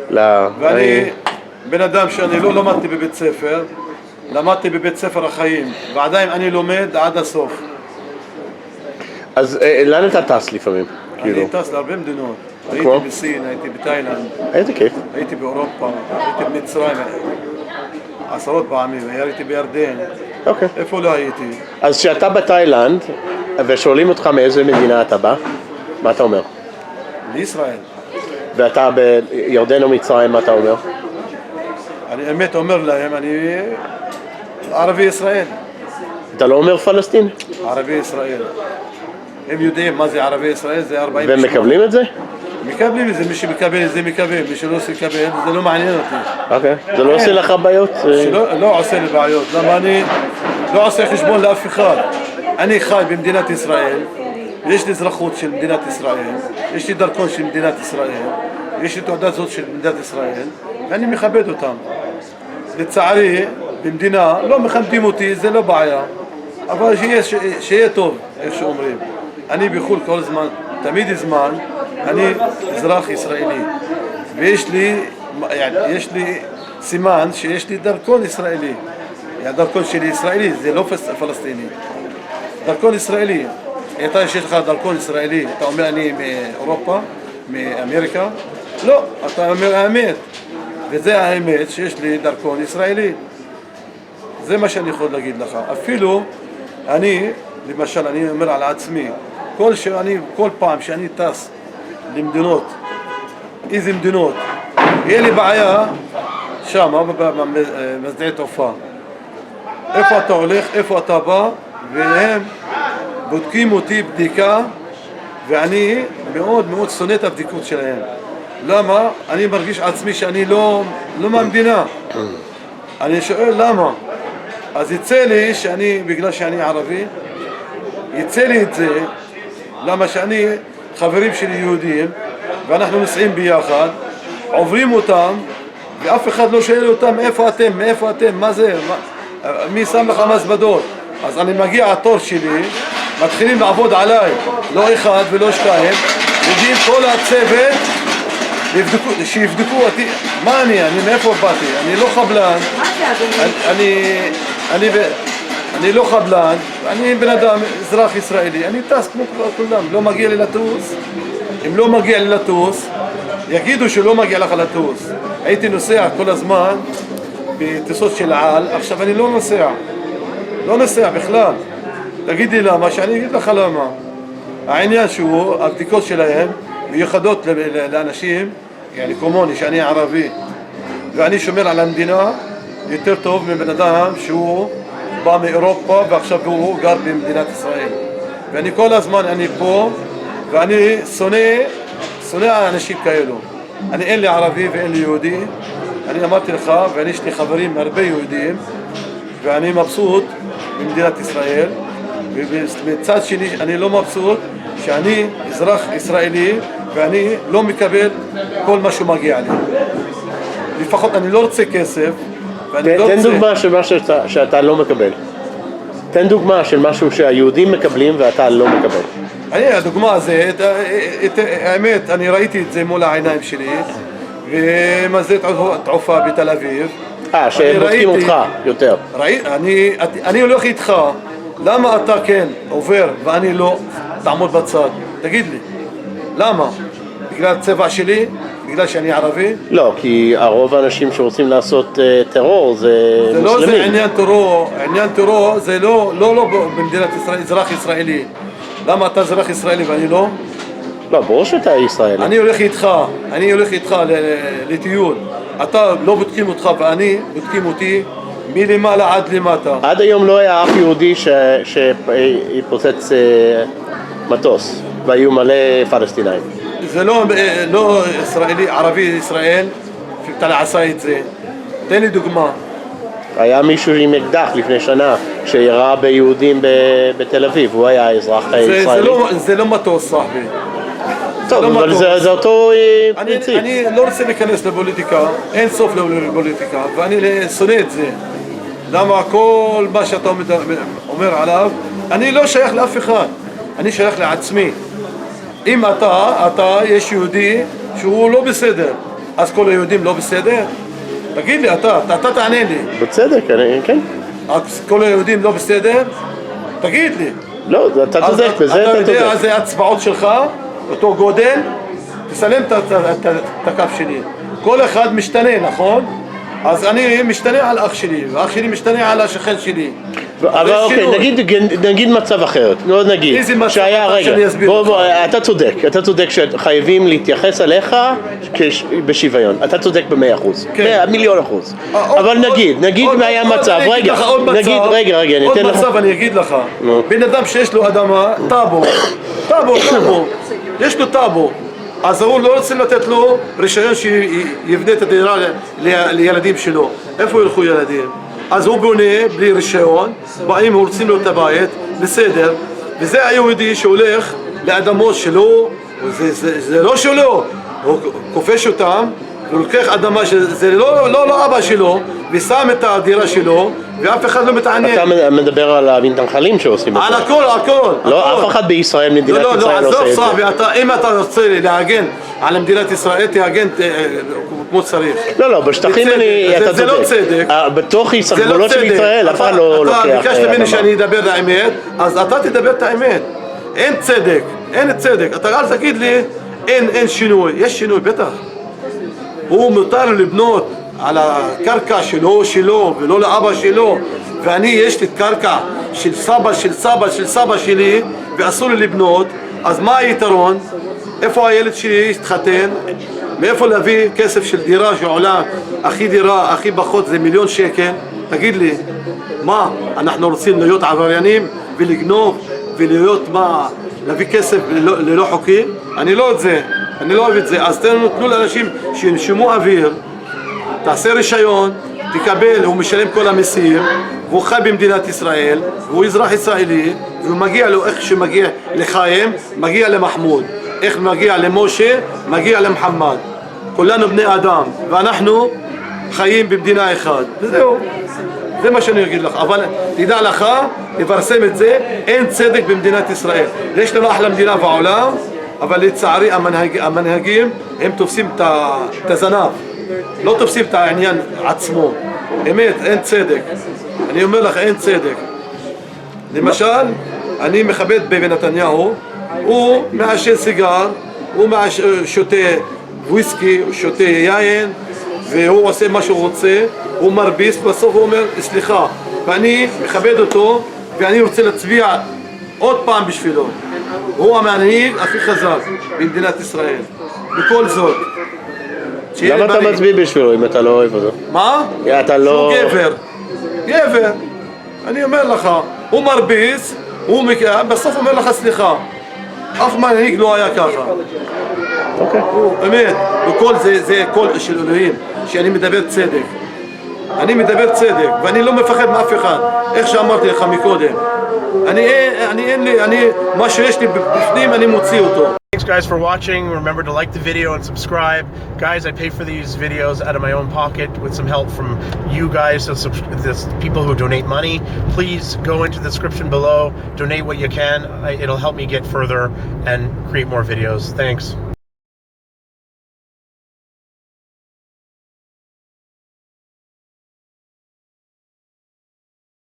לא. ואני בן אדם שאני לא למדתי בבית ספר, למדתי בבית ספר החיים, ועדיין אני לומד עד הסוף. אז לאן אתה טס לפעמים? אני טס להרבה מדינות. הייתי בסין, הייתי בתאילנד. איזה כיף. הייתי באירופה, הייתי במצרים עשרות פעמים, הייתי בירדן. אוקיי. איפה לא הייתי? אז כשאתה בתאילנד ושואלים אותך מאיזה מדינה אתה בא, מה אתה אומר? לישראל. ואתה בירדן או מצרים, מה אתה אומר? אני אמת אומר להם, אני ערבי ישראל. אתה לא אומר פלסטין? ערבי ישראל. הם יודעים מה זה ערבי ישראל, זה 48. והם מקבלים את זה? מקבלים את זה, מי שמקבל את זה מקבל, מי שלא מקבל, זה לא מעניין אותי. אוקיי. זה לא עושה לך בעיות? לא עושה לי בעיות, למה אני לא עושה חשבון לאף אחד. אני חי במדינת ישראל, יש לי אזרחות של מדינת ישראל, יש לי דרכון של מדינת ישראל, יש לי תעודת זאת של מדינת ישראל, ואני מכבד אותם. לצערי, במדינה לא מכבדים אותי, זה לא בעיה, אבל שיהיה טוב, איך שאומרים. אני בחו"ל כל זמן, תמיד זמן, אני אזרח ישראלי, ויש לי סימן שיש לי דרכון ישראלי. הדרכון שלי ישראלי, זה לא פלסטיני. דרכון ישראלי. אתה יש לך דרכון ישראלי, אתה אומר אני מאירופה, מאמריקה? לא, אתה אומר האמת. וזה האמת שיש לי דרכון ישראלי. זה מה שאני יכול להגיד לך. אפילו אני, למשל, אני אומר על עצמי, כל פעם שאני טס למדינות, איזה מדינות, יהיה לי בעיה שם, במסדעי תעופה. איפה אתה הולך, איפה אתה בא, והם בודקים אותי בדיקה, ואני מאוד מאוד שונא את הבדיקות שלהם. למה? אני מרגיש עצמי שאני לא מהמדינה. אני שואל למה? אז יצא לי שאני, בגלל שאני ערבי, יצא לי את זה, למה שאני, חברים שלי יהודים, ואנחנו נוסעים ביחד, עוברים אותם, ואף אחד לא שואל אותם איפה אתם, מאיפה אתם, מה זה, מי שם לך מזוודות. אז אני מגיע התור שלי, מתחילים לעבוד עליי, לא אחד ולא שתיים, מגיעים כל הצוות, שיבדקו אותי, מה אני מאיפה באתי, אני לא חבלן, אני לא חבלן, אני בן אדם, אזרח ישראלי, אני טס כמו כולם, לא מגיע לי לטוס, אם לא מגיע לי לטוס, יגידו שלא מגיע לך לטוס. הייתי נוסע כל הזמן בטיסות של על, עכשיו אני לא נוסע בכלל. תגיד לי למה, שאני אגיד לך למה. העניין שהוא, הבדיקות שלהם מיוחדות לאנשים, يعني כמוני, שאני ערבי, ואני שומר על המדינה יותר טוב מבן אדם שהוא בא מאירופה ועכשיו הוא גר במדינת ישראל. ואני כל הזמן, אני פה, ואני שונא אנשים כאלו. אני אין לי ערבי ואין לי יהודי, אני אמרתי לך, ואני יש לי חברים הרבה יהודים, ואני מבסוט במדינת ישראל, ומצד שני אני לא מבסוט שאני אזרח ישראלי ואני לא מקבל כל מה שמגיע לי. לפחות אני לא רוצה כסף, ואני לא רוצה... תן דוגמה של מה שאתה לא מקבל. תן דוגמה של משהו שהיהודים מקבלים ואתה לא מקבל. הדוגמה הזה, האמת, אני ראיתי את זה מול העיניים שלי, ומסדעי תעופה בתל אביב. שהם בודקים אותך יותר. אני הולך איתך, למה אתה כן עובר ואני לא? תעמוד בצד, תגיד לי, למה? בגלל הצבע שלי? בגלל שאני ערבי? לא, כי הרוב האנשים שרוצים לעשות טרור זה מוסלמים. זה עניין טרור, זה לא במדינת ישראל, אזרח ישראלי. למה אתה אזרח ישראלי ואני לא? לא, ברור שאתה ישראלי. אני הולך איתך לטיול. אתה לא בודקים אותך ואני בודקים אותי מלמעלה עד למטה. עד היום לא היה אף יהודי שיפוצץ מטוס והיו מלא פלסטינאים. זה לא ישראלי, ערבי ישראל, עשה את זה. תן לי דוגמה. היה מישהו עם אקדח לפני שנה שירה ביהודים בתל אביב, הוא היה אזרח ישראלי. זה לא מטוס, סחבי. טוב, אבל זה אותו פרינציפ. אני לא רוצה להיכנס לפוליטיקה, אין סוף לפוליטיקה, ואני שונא את זה. למה כל מה שאתה אומר עליו, אני לא שייך לאף אחד, אני שייך לעצמי. אם אתה יש יהודי שהוא לא בסדר, אז כל היהודים לא בסדר? תגיד לי, אתה תענה לי. בצדק, כן. אז כל היהודים לא בסדר? תגיד לי. לא, אתה צודק, בזה אתה צודק. אתה יודע איזה הצבעות שלך, אותו גודל, תסלם את הקו שלי. כל אחד משתנה, נכון? אז אני משתנה על אח שלי, ואח שלי משתנה על השכן שלי. אבל אוקיי, נגיד מצב אחר, לא נגיד. איזה מצב שהיה, אחר רגע, שאני אסביר לך? אתה צודק שחייבים להתייחס אליך בשוויון. אתה צודק ב100%. כן. 1,000,000%. אבל נגיד מה היה מצב, רגע, רגע, אני אתן לך. עוד מצב אני אגיד לך. בן אדם שיש לו אדמה, טאבו, יש לו טאבו. אז הוא לא רוצה לתת לו רישיון שיבנה את הדירה לילדים שלו. איפה ילכו ילדים? אז הוא בונה בלי רישיון, באים הורסים לו את הבית, בסדר, וזה היהודי שהולך לאדמות שלו, זה לא שלו, הוא כופש אותם, הוא לוקח אדמה שזה לא אבא שלו, ושם את הדירה שלו, ואף אחד לא מתעניין. אתה מדבר על המתנחלים שעושים את זה. על הכל. לא, אף אחד בישראל, מדינת ישראל לא עושה את זה. אם אתה רוצה להגן על מדינת ישראל, תהגן כמו צריך. לא, בשטחים אתה צודק. זה לא צדק. בתוך גבולות של ישראל, אף אחד לא לוקח. אתה ביקשת ממני שאני אדבר לאמת, אז אתה תדבר את האמת. אין צדק. אתה אל תגיד לי, אין שינוי. יש שינוי, בטח. הוא מותר לו לבנות על הקרקע שלו ולא לאבא שלו, ואני יש לי קרקע של סבא שלי ואסור לי לבנות, אז מה היתרון? איפה הילד שלי יתחתן? מאיפה להביא כסף של דירה שעולה הכי פחות זה 1,000,000 שקל? תגיד לי, מה, אנחנו רוצים להיות עבריינים ולגנוב ולהיות להביא כסף ללא חוקי? אני לא אוהב את זה. אז תנו לאנשים שינשמו אוויר, תעשה רישיון, תקבל, הוא משלם כל המסים, והוא חי במדינת ישראל, והוא אזרח ישראלי, והוא מגיע לו איך שמגיע לחיים, מגיע למחמוד, איך מגיע למשה, מגיע למחמד. כולנו בני אדם, ואנחנו חיים במדינה אחת, וזהו. זה מה שאני אגיד לך, אבל תדע לך, תפרסם את זה, אין צדק במדינת ישראל. יש לנו אחלה מדינה בעולם, אבל לצערי המנהגים הם תופסים את הזנב, לא תופסים את העניין עצמו. אמת, אין צדק. אני אומר לך, אין צדק. למשל, אני מכבד ביבי נתניהו, הוא מעשן סיגר, הוא שותה וויסקי, הוא שותה יין, והוא עושה מה שהוא רוצה, הוא מרביץ, בסוף הוא אומר, סליחה, ואני מכבד אותו, ואני רוצה להצביע עוד פעם בשבילו. הוא המנהיג הכי חזק במדינת ישראל, בכל זאת. למה אתה מצביע בשבילו אם אתה לא אוהב אותו? מה? אתה לא... שהוא גבר. אני אומר לך, הוא מרביץ, בסוף אומר לך סליחה. אף מנהיג לא היה ככה. הוא אמת, וכל זה קול של אלוהים, שאני מדבר צדק. אני מדבר צדק, ואני לא מפחד מאף אחד, איך שאמרתי לך מקודם. מה שיש לי בפנים אני מוציא אותו. Thanks guys for watching. Remember to like the video and subscribe. Guys, I pay for these videos out of my own pocket with some help from you guys, the people who donate money. Please go into the description below, donate what you can. It'll help me get further and create more videos. Thanks.